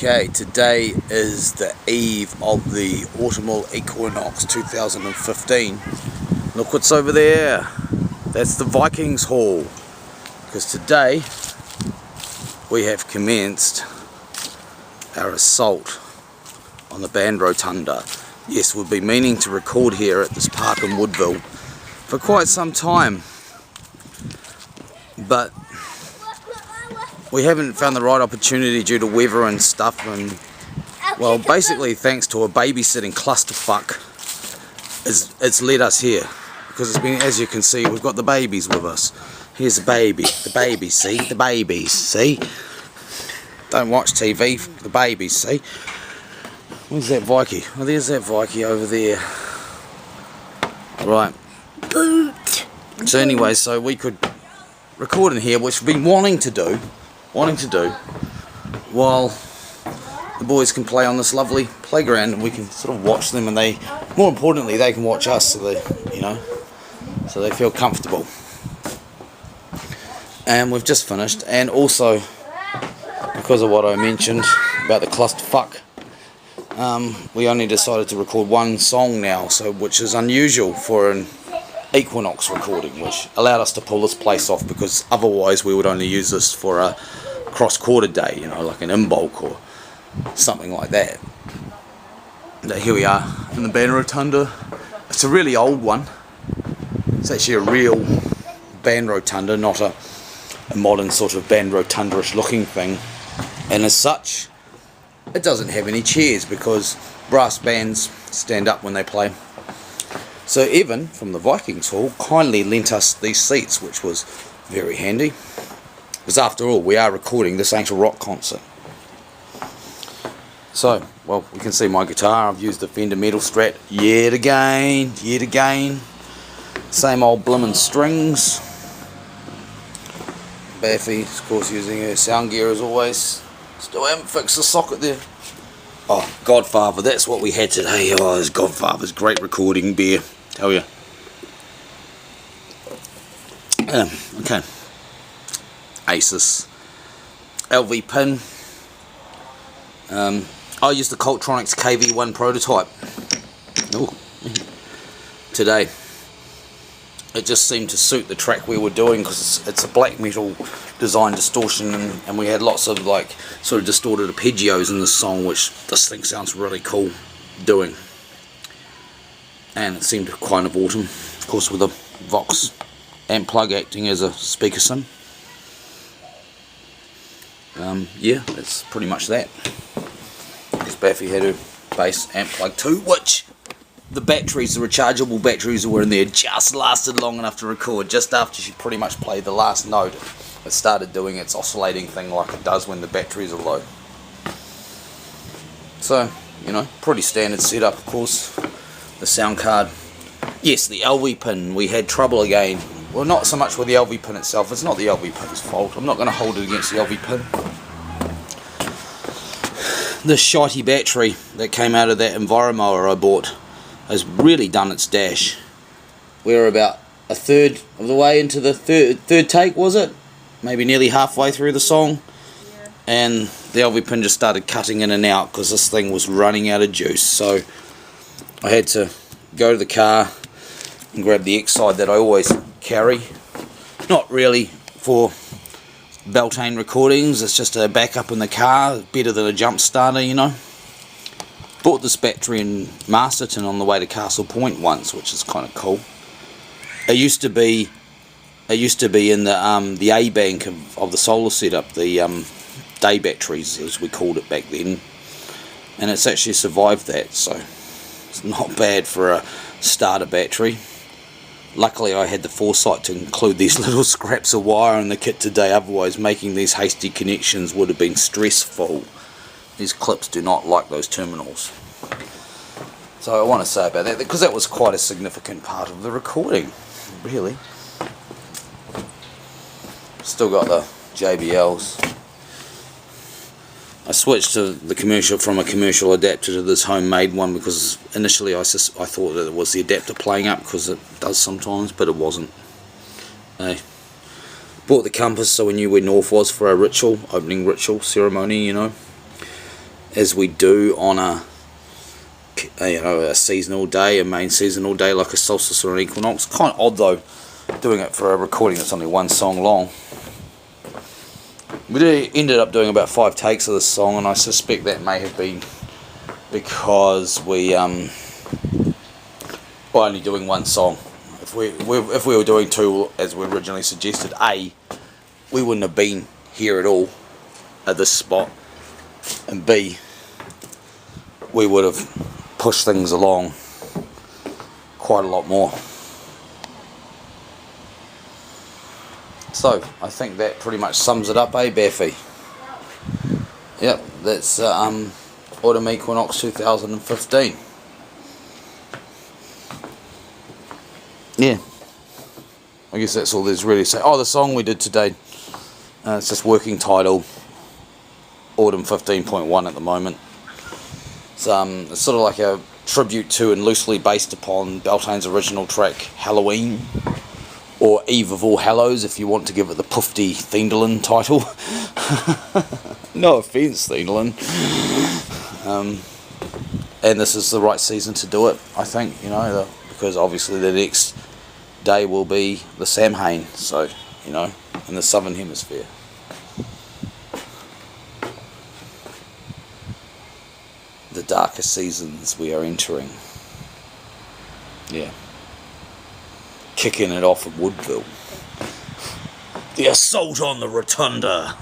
Okay, today is the eve of the autumnal Equinox 2015. Look what's over there. That's the Vikings Hall. Because today we have commenced our assault on the band rotunda. Yes, we've been meaning to record here at this park in Woodville for quite some time, but we haven't found the right opportunity due to weather and stuff, and well, basically thanks to a babysitting clusterfuck it's led us here, because it's been, as you can see, we've got the babies with us. Here's the babies, see, the babies, see, don't watch TV, the babies, see. Where's that Viking? Oh, there's that Viking over there. Right. So anyway, so we could record in here, which we've been wanting to do, while the boys can play on this lovely playground, and we can sort of watch them, and they, more importantly, they can watch us, so they, you know, so they feel comfortable. And we've just finished, and also because of what I mentioned about the clusterfuck, we only decided to record one song now, so which is unusual for an Equinox recording, which allowed us to pull this place off, because otherwise we would only use this for a cross-quarter day, you know, like an in-bulk or something like that. But here we are in the band rotunda. It's a really old one. It's actually a real band rotunda, not a modern sort of band rotunda-ish looking thing. And as such, it doesn't have any chairs, because brass bands stand up when they play. So Evan from the Vikings Hall kindly lent us these seats, which was very handy, because after all, we are recording this ain't a rock concert. So, well, you can see my guitar. I've used the Fender Metal Strat yet again. Same old blimmin' strings. Baffy, of course, using her sound gear as always. Still haven't fixed the socket there. Oh, Godfather, that's what we had today. Oh, this Godfather's great recording beer, tell you. Okay. Asus LV pin. I used the Coltronics KV1 prototype. Ooh. Today. It just seemed to suit the track we were doing, because it's a black metal design distortion, and we had lots of like sort of distorted arpeggios in this song, which this thing sounds really cool doing. And it seemed kind of autumn, of course, with a Vox amp plug acting as a speaker sim. Yeah, that's pretty much that. Because Baffy had her bass amp plug too, which the batteries, the rechargeable batteries that were in there, just lasted long enough to record. Just after she pretty much played the last note, it started doing its oscillating thing like it does when the batteries are low. So, you know, pretty standard setup, of course. The sound card. Yes, the LV pin, we had trouble again. Well, not so much with the LV pin itself. It's not the LV pin's fault. I'm not going to hold it against the LV pin. This shitey battery that came out of that Enviromower I bought has really done its dash. We're about a third of the way into the third take, was it? Maybe nearly halfway through the song. Yeah. And the LV pin just started cutting in and out because this thing was running out of juice. So I had to go to the car and grab the X-Side that I always carry. Not really for Beltane recordings, it's just a backup in the car, better than a jump starter, you know. Bought this battery in Masterton on the way to Castle Point once, which is kind of cool. It used to be in the A bank of the solar setup, the day batteries as we called it back then, and it's actually survived that, so it's not bad for a starter battery. Luckily I had the foresight to include these little scraps of wire in the kit today, otherwise making these hasty connections would have been stressful. These clips do not like those terminals. So I want to say about that, because that was quite a significant part of the recording, really. Still got the JBLs. I switched to the commercial from a commercial adapter to this homemade one, because initially I thought that it was the adapter playing up, because it does sometimes, but it wasn't. Bought the compass so we knew where north was for our ritual, opening ritual ceremony, you know. as we do on a seasonal day, a main seasonal day like a solstice or an equinox. Kind of odd though, doing it for a recording that's only one song long. We ended up doing about 5 takes of this song, and I suspect that may have been because we were only doing one song. If we were doing 2 as we originally suggested, A, we wouldn't have been here at all at this spot, and B, we would have pushed things along quite a lot more. So I think that pretty much sums it up, Baffy? Yep, that's Autumn Equinox 2015. Yeah, I guess that's all there's really to say. Oh, the song we did today, it's just working title, Autumn 15.1 at the moment. It's sort of like a tribute to and loosely based upon Beltane's original track Halloween, or Eve of All Hallows if you want to give it the Pufty Thiendelen title. No offence, Thiendelen. And this is the right season to do it, I think, because obviously the next day will be the Samhain, so, in the southern hemisphere. The darker seasons we are entering. Yeah. Kicking it off at Woodville. The assault on the Rotunda.